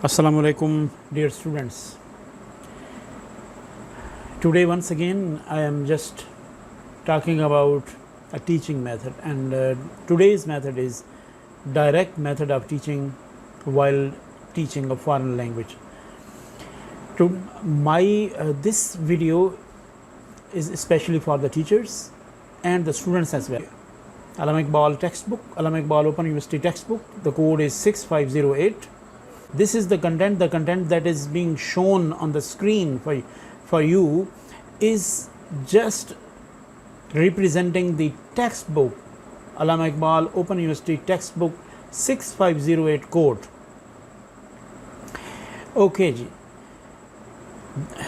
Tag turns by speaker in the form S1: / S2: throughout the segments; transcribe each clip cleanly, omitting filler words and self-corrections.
S1: Assalamu alaikum, dear students. Today once again I am just talking about a teaching method, and today's method is direct method of teaching while teaching a foreign language. This video is especially for the teachers and the students as well. Allama Iqbal textbook, Allama Iqbal Open University textbook, the code is 6508. This is the content that is being shown on the screen for you is just representing the textbook, Allama Iqbal Open University textbook 6508 code. Okay ji.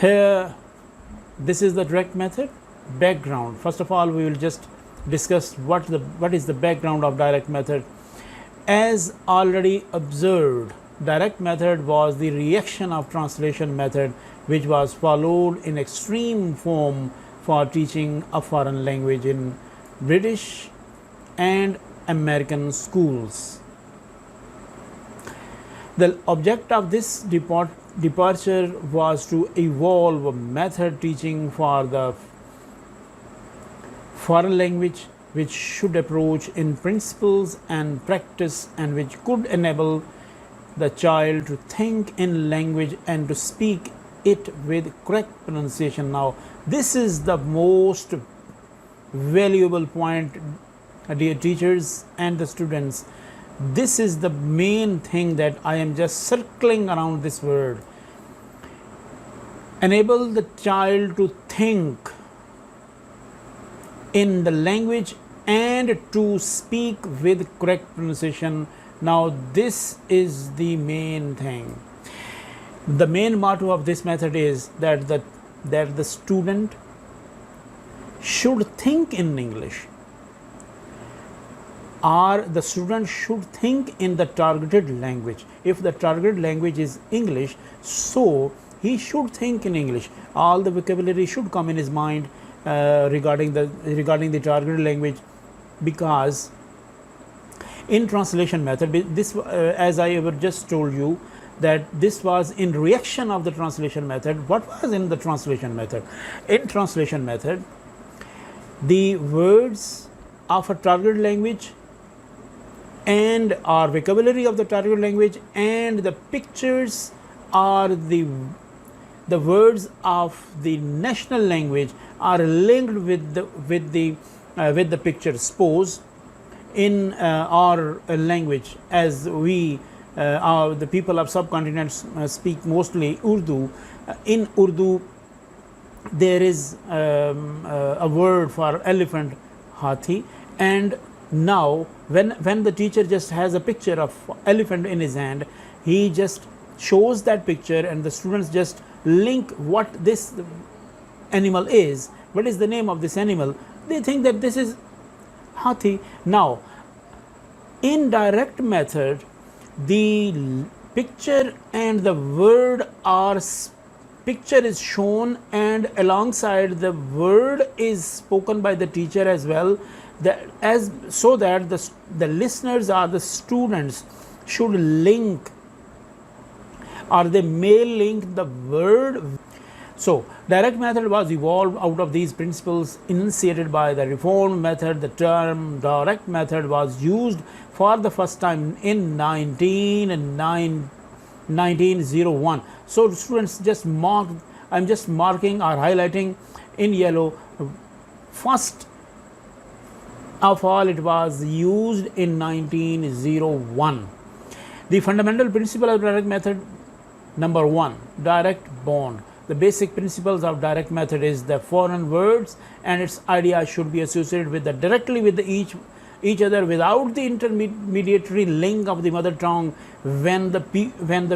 S1: Here this is the direct method. Background, first of all we will just discuss what is the background of direct method. As already observed, direct method was the reaction of translation method, which was followed in extreme form for teaching a foreign language in British and American schools. The object of this departure was to evolve a method teaching for the foreign language which should approach in principles and practice, and which could enable the child to think in language and to speak it with correct pronunciation. Now this is the most valuable point, dear teachers and the students. This is the main thing that I am just circling around this word. Enable the child to think in the language and to speak with correct pronunciation. Now this is the main thing. The main motto of this method is that the student should think in English, or the student should think in the targeted language. If the targeted language is English, so he should think in English. All the vocabulary should come in his mind regarding the targeted language, because in translation method, this as I ever just told you, that this was in reaction of the translation method. What was in the translation method? In translation method, the words of a target language and our vocabulary of the target language and the pictures are the words of the national language are linked with the picture. Suppose in our language, as we the people of subcontinent speak mostly Urdu. In Urdu there is a word for elephant, hathi, and now when the teacher just has a picture of elephant in his hand, he just shows that picture and the students just link what this animal is, what is the name of this animal. They think that this is hathi. Now in direct method, the picture and the word are picture is shown, and alongside the word is spoken by the teacher as well, so that the listeners or the students should link, or they may link the word. So direct method was evolved out of these principles initiated by the reformed method. The term direct method was used for the first time in 1901. So students, just mark, I'm just marking or highlighting in yellow. First of all, it was used in 1901. The fundamental principle of direct method, number one, direct bond. The basic principles of direct method is the foreign words and its idea should be associated with directly with each other without the intermediary link of the mother tongue. When the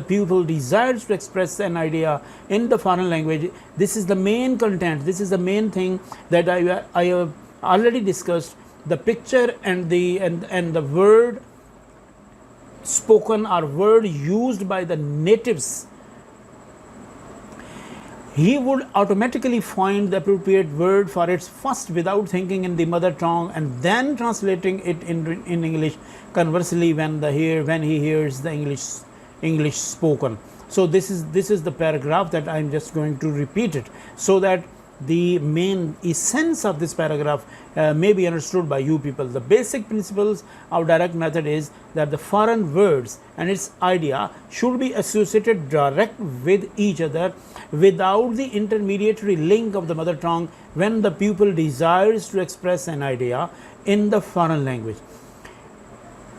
S1: pupil desires to express an idea in the foreign language, this is the main content. This is the main thing that I have already discussed. The picture and the word spoken or word used by the natives, he would automatically find the appropriate word for it first without thinking in the mother tongue and then translating it in English. Conversely, when he hears the English English spoken. So this is the paragraph that I'm just going to repeat it, so that the main essence of this paragraph may be understood by you people. The basic principles of direct method is that the foreign words and its idea should be associated direct with each other without the intermediary link of the mother tongue when the pupil desires to express an idea in the foreign language.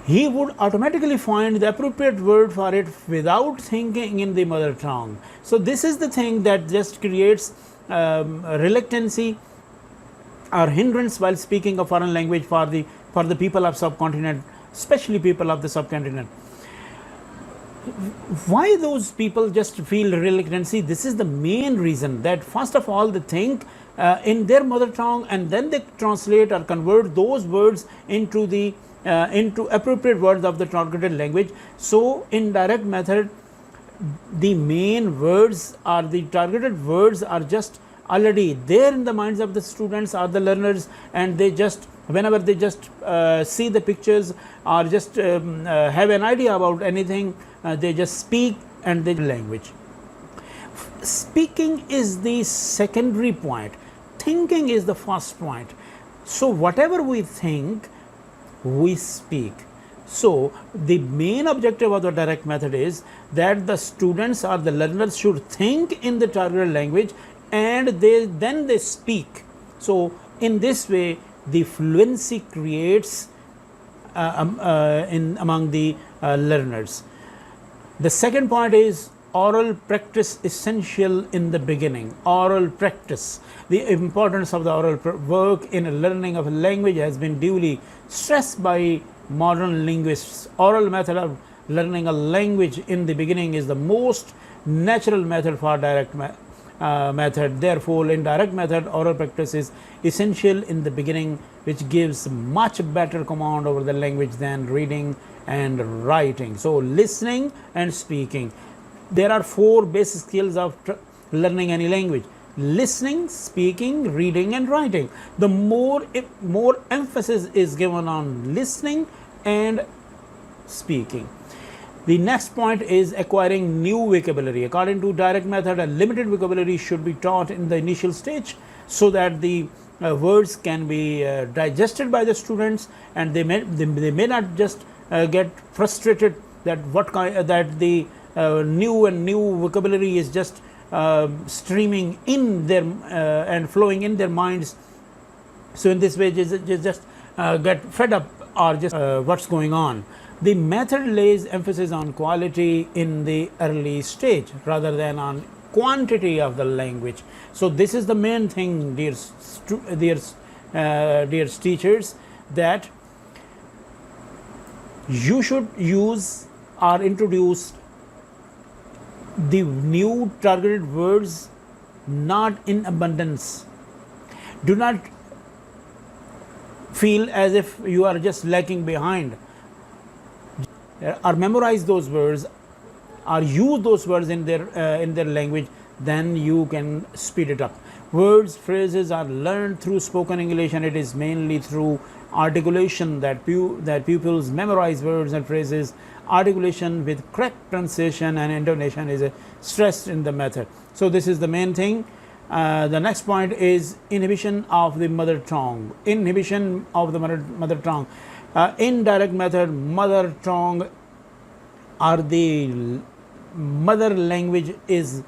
S1: He would automatically find the appropriate word for it without thinking in the mother tongue. So this is the thing that just creates reluctancy or hindrance while speaking a foreign language for the people of subcontinent, especially people of the subcontinent. Why those people just feel reluctancy? This is the main reason, that first of all they think in their mother tongue, and then they translate or convert those words into the into appropriate words of the targeted language. So in direct method, the main words or the targeted words are just already there in the minds of the students or the learners, and they just, whenever they just see the pictures or just have an idea about anything, they just speak and the language. Speaking is the secondary point, thinking is the first point. So whatever we think, we speak. So the main objective of the direct method is that the students or the learners should think in the targeted language, and then they speak. So in this way the fluency creates among the learners. The second point is oral practice essential in the beginning. Oral practice, the importance of the oral work in learning of a language has been duly stressed by modern linguists. Oral method of learning a language in the beginning is the most natural method for direct method. Therefore, in direct method, oral practice is essential in the beginning, which gives much better command over the language than reading and writing. So listening and speaking. There are 4 basic skills of learning any language: listening, speaking, reading and writing. The more emphasis is given on listening and speaking. The next point is acquiring new vocabulary. According to direct method, a limited vocabulary should be taught in the initial stage, so that the words can be digested by the students, and they may not just get frustrated that the new vocabulary is just streaming in their and flowing in their minds. So in this way they just get fed up or just what's going on. The method lays emphasis on quality in the early stage rather than on quantity of the language. So this is the main thing, dear teachers, that you should use or introduce the new targeted words not in abundance. Do not feel as if you are just lagging behind, or memorize those words or use those words in their language, then you can speed it up. Words, phrases are learned through spoken English, and it is mainly through articulation that pupils memorize words and phrases. Articulation with correct pronunciation and intonation is stressed in the method. So this is the main thing. The next point is inhibition of the mother tongue. Inhibition of the mother tongue. In direct method, mother tongue or the mother language is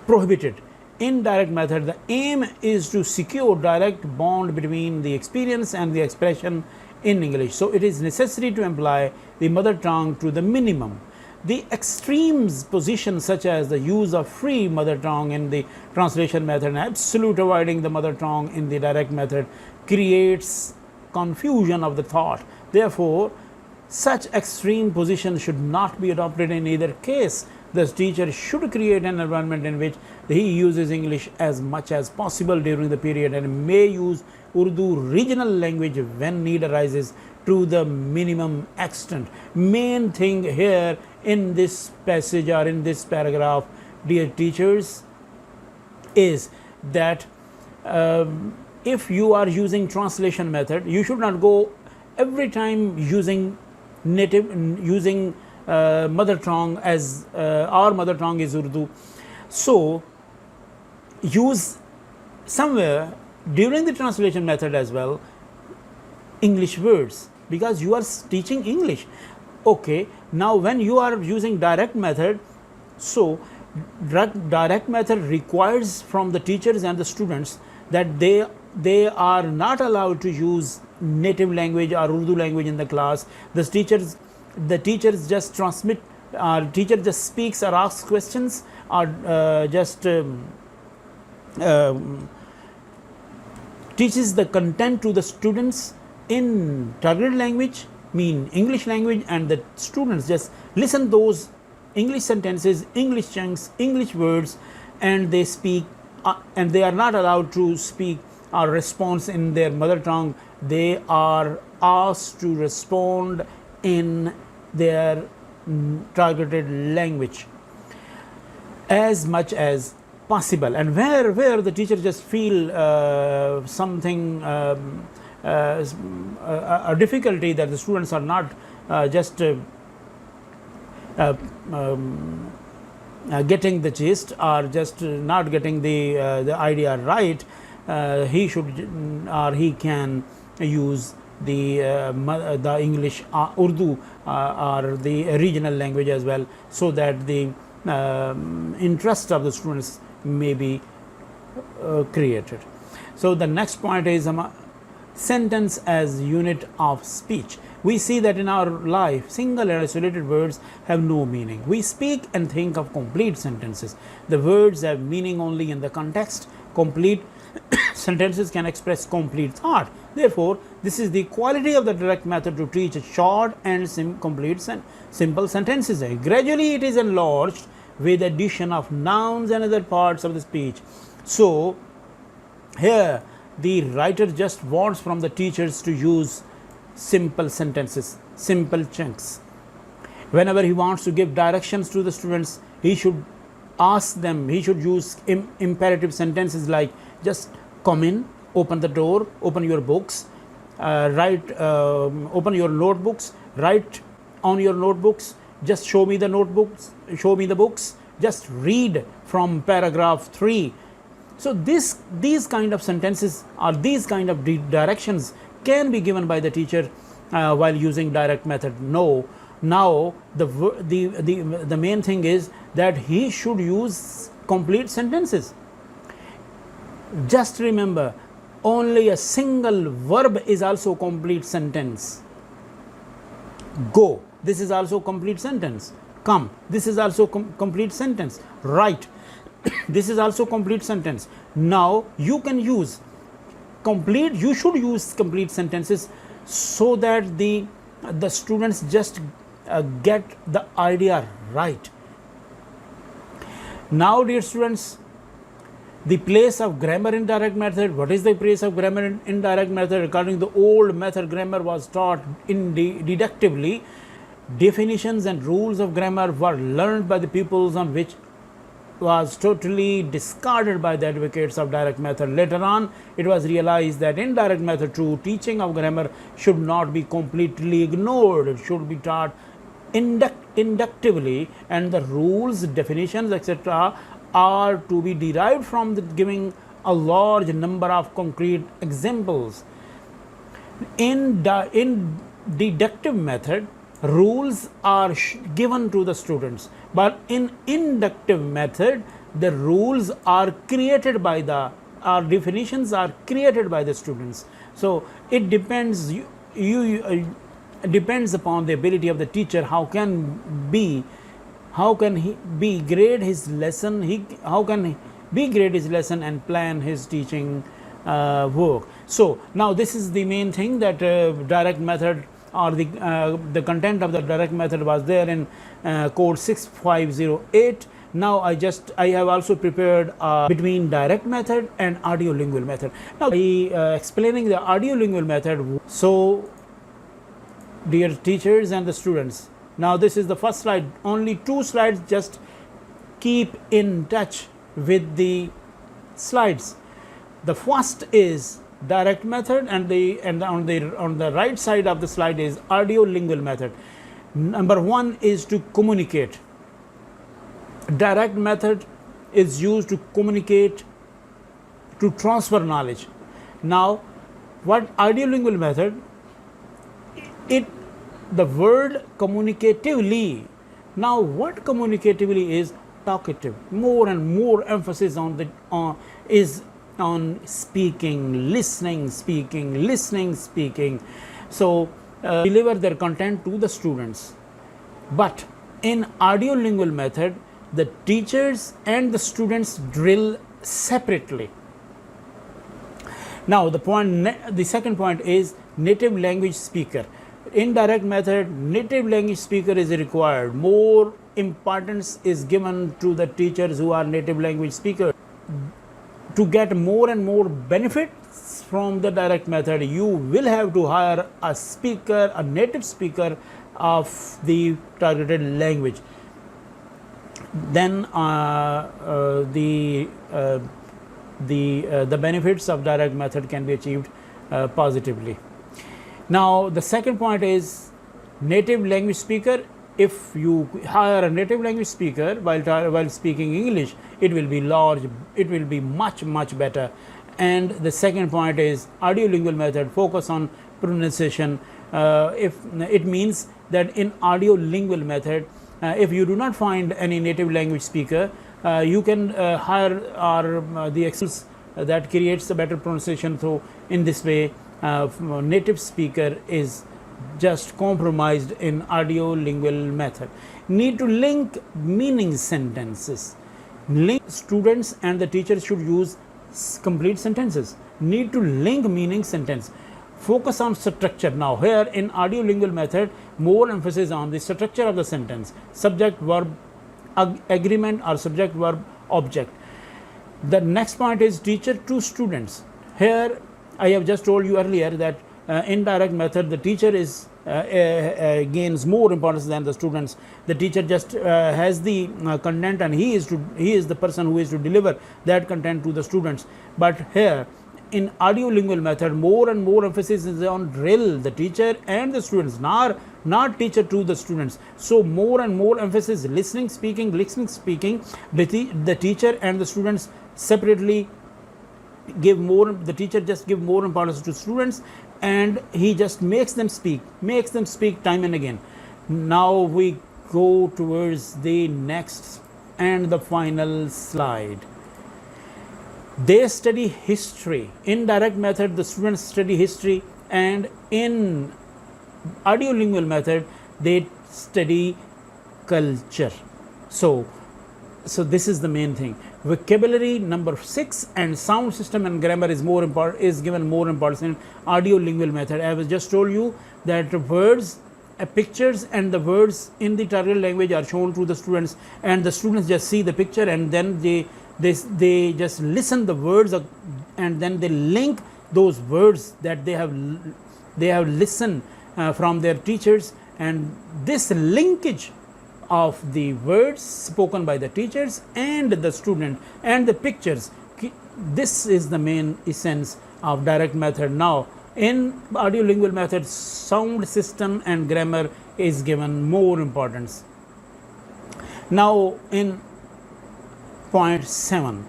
S1: prohibited. In direct method, the aim is to secure direct bond between the experience and the expression in English. So it is necessary to apply the mother tongue to the minimum. The extremes position, such as the use of free mother tongue in the translation method and absolute avoiding the mother tongue in the direct method, creates confusion of the thought. Therefore, such extreme position should not be adopted in either case. The teacher should create an environment in which he uses English as much as possible during the period, and may use Urdu regional language when need arises to the minimum extent. Main thing here in this passage or in this paragraph, dear teachers, is that if you are using translation method, you should not go every time using mother tongue as our mother tongue is Urdu. So use somewhere during the translation method as well English words, because you are teaching English. Okay, now when you are using direct method, so direct method requires from the teachers and the students that they are not allowed to use native language or Urdu language in the class. The teachers just transmit, teacher just speaks or asks questions or just teaches the content to the students in targeted language, mean English language, and the students just listen those English sentences, English chunks, English words, and they speak, and they are not allowed to speak or respond in their mother tongue. They are asked to respond in their targeted language as much as possible. And where the teacher just feel something a difficulty that the students are not just getting the gist or just not getting the idea right, he should or he can use the English, Urdu or the regional language as well, so that the interest of the students may be created. So the next point is sentence as unit of speech. We see that in our life, single and isolated words have no meaning. We speak and think of complete sentences. The words have meaning only in the context. Complete sentences can express complete thought. Therefore, this is the quality of the direct method to teach short and simple sentences. Gradually, it is enlarged with addition of nouns and other parts of the speech. So, here the writer just wants from the teachers to use simple sentences, simple chunks. Whenever he wants to give directions to the students, he should ask them, he should use imperative sentences like just come in, open the door, open your books, open your notebooks, write on your notebooks, just show me the notebooks, show me the books, just read from paragraph 3. So these kind of sentences or these kind of directions can be given by the teacher while using direct method. No, now the main thing is that he should use complete sentences. Just remember, only a single verb is also complete sentence. Go, this is also complete sentence. Come, this is also complete sentence. Write, this is also complete sentence. Now you can use complete, you should use complete sentences so that the students just get the idea right. Now, dear students, the place of grammar in direct method. What is the place of grammar in direct method? According to the old method, grammar was taught deductively. Definitions and rules of grammar were learned by the pupils, on which was totally discarded by the advocates of direct method. Later on, it was realized that in direct method too, teaching of grammar should not be completely ignored. It should be taught inductively, and the rules, definitions, etc. are to be derived from giving a large number of concrete examples. In deductive method, rules are given to the students, but in inductive method, the rules are created by definitions are created by the students. So it depends depends upon the ability of the teacher. How can he grade his lesson? How can he grade his lesson and plan his teaching work? So now this is the main thing, that direct method or the content of the direct method was there in code 6508. Now I have also prepared between direct method and audio-lingual method. Now explaining the audio-lingual method. So dear teachers and the students, now this is the first slide, only 2 slides, just keep in touch with the slides. The first is direct method, and on the right side of the slide is audio-lingual method. Number one is to communicate. Direct method is used to communicate, to transfer knowledge. Now, what audiolingual method? The word communicatively. Now, what communicatively is? Talkative. More and more emphasis is on speaking, listening, speaking. So, deliver their content to the students. But in audiolingual method, the teachers and the students drill separately. Now, the second point is native language speaker. In direct method, native language speaker is required. More importance is given to the teachers who are native language speakers. To get more and more benefits from the direct method, you will have to hire a speaker, a native speaker of the targeted language. Then the benefits of direct method can be achieved positively. Now, the second point is native language speaker. If you hire a native language speaker while speaking English, it will be large, it will be much better. And the second point is audiolingual method, focus on pronunciation. If it means that in audiolingual method, if you do not find any native language speaker, you can hire the experts that creates a better pronunciation. So in this way, native speaker is just compromised in audiolingual method. Need to link meaning sentences. Students and the teachers should use complete sentences. Need to link meaning sentence. Focus on structure. Now, here in audiolingual method, more emphasis on the structure of the sentence, subject verb agreement or subject verb object. The next point is teacher to students. Here I have just told you earlier that in direct method the teacher is gains more importance than the students. The teacher just has the content, and he is the person who is to deliver that content to the students. But here in audiolingual method, more and more emphasis is on drill, the teacher and the students, not teacher to the students. So more and more emphasis listening, speaking. The teacher and the students separately give more. The teacher just give more importance to students, and he just makes them speak time and again. Now we go towards the next and the final slide. They study history. In direct method, the students study history, and in audiolingual method, they study culture. So this is the main thing. Vocabulary number 6 and sound system and grammar is given more importance in audiolingual method. I was just told you that words, pictures and the words in the target language are shown to the students, and the students just see the picture, and then they just listen the words, and then they link those words that they have listened from their teachers, and this linkage of the words spoken by the teachers and the student and the pictures, this is the main essence of direct method. Now in audiolingual method, sound system and grammar is given more importance. Now in point 7,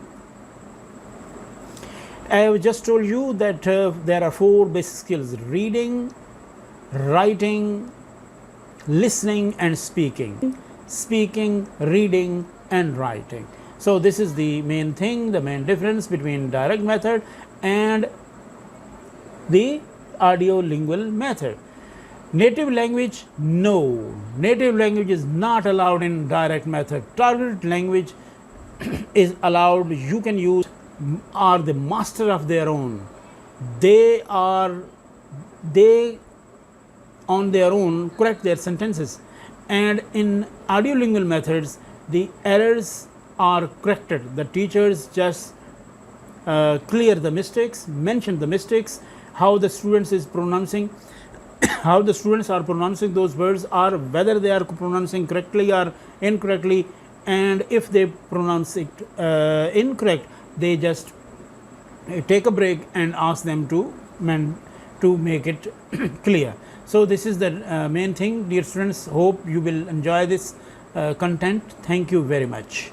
S1: I have just told you that there are 4 basic skills: reading, writing, listening and speaking, reading and writing. So this is the main thing, the main difference between direct method and the audiolingual method. Native language, no, native language is not allowed in direct method. Targeted language is allowed. You can use, are the master of their own. They on their own correct their sentences, and in audiolingual methods the errors are corrected. The teachers just clear the mistakes, mention the mistakes, how the students is pronouncing how the students are pronouncing those words, or whether they are pronouncing correctly or incorrectly, and if they pronounce it incorrect, they just take a break and ask them to make it clear. So, this is the main thing, dear students. Hope you will enjoy this content. Thank you very much.